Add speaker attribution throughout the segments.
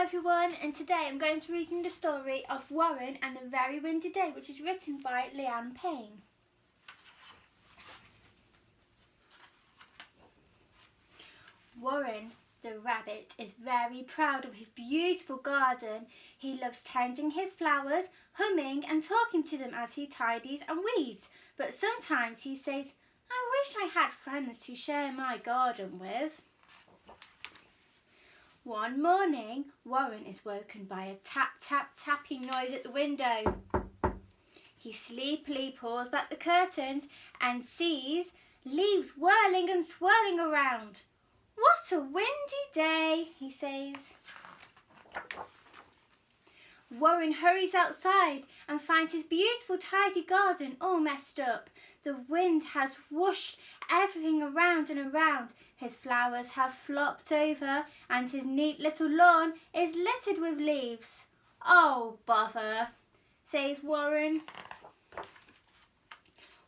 Speaker 1: everyone, and today I'm going to read you the story of Warren and the Very Windy Day, which is written by Leanne Payne. Warren the rabbit is very proud of his beautiful garden. He loves tending his flowers, humming and talking to them as he tidies and weeds, but sometimes he says, "I wish I had friends to share my garden with." One morning, Warren is woken by a tap-tap-tapping noise at the window. He sleepily pulls back the curtains and sees leaves whirling and swirling around. "What a windy day," he says. Warren hurries outside and finds his beautiful tidy garden all messed up. The wind has whooshed everything around and around. His flowers have flopped over and his neat little lawn is littered with leaves. "Oh, bother," says Warren.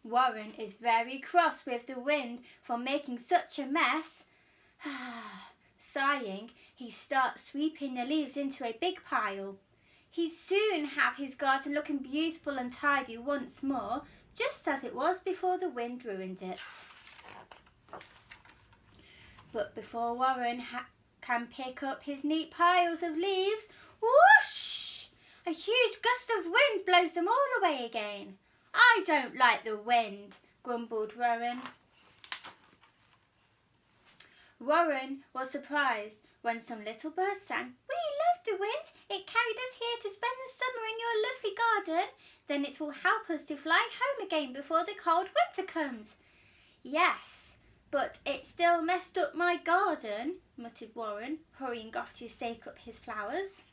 Speaker 1: Warren is very cross with the wind for making such a mess. Sighing, he starts sweeping the leaves into a big pile. He'd soon have his garden looking beautiful and tidy once more, just as it was before the wind ruined it. But before Warren can pick up his neat piles of leaves, whoosh! A huge gust of wind blows them all away again. "I don't like the wind," grumbled Warren. Warren was surprised when some little birds sang, "We love the wind. It carried us here to spend the summer in your lovely garden. Then it will help us to fly home again before the cold winter comes." "Yes, but it still messed up my garden," muttered Warren, hurrying off to stake up his flowers.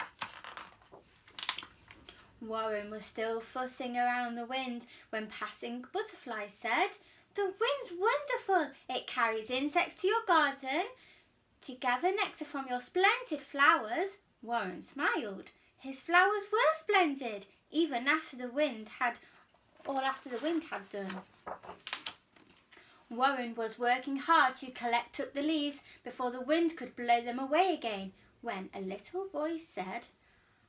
Speaker 1: Warren was still fussing around the wind when passing butterflies said, "The wind's wonderful. It carries insects to your garden to gather nectar from your splendid flowers." Warren smiled. His flowers were splendid, even after the wind had done. Warren was working hard to collect up the leaves before the wind could blow them away again, when a little voice said,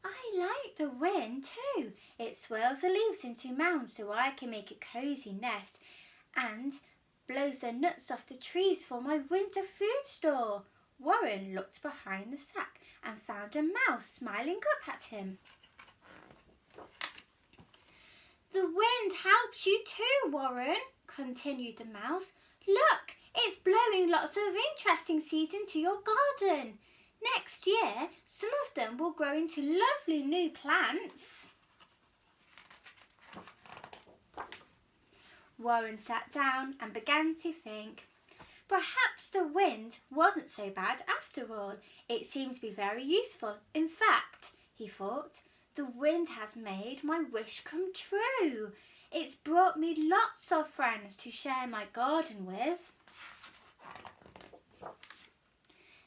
Speaker 1: "I like the wind too. It swirls the leaves into mounds so I can make a cosy nest, and blows the nuts off the trees for my winter food store." Warren looked behind the sack and found a mouse smiling up at him. "The wind helps you too, Warren," continued the mouse. "Look, it's blowing lots of interesting seeds into your garden. Next year, some of them will grow into lovely new plants." Warren sat down and began to think. Perhaps the wind wasn't so bad after all. It seemed to be very useful. In fact, he thought, the wind has made my wish come true. It's brought me lots of friends to share my garden with.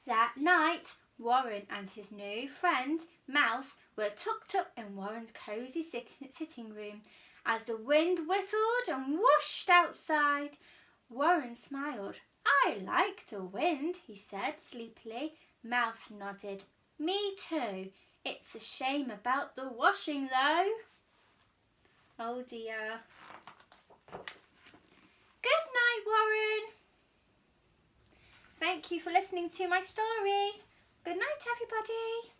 Speaker 1: That night, Warren and his new friend, Mouse, were tucked up in Warren's cosy sitting room. As the wind whistled and whooshed outside, Warren smiled. "I like the wind," he said sleepily. Mouse nodded. "Me too. It's a shame about the washing though." Oh dear. Good night, Warren. Thank you for listening to my story. Good night, everybody.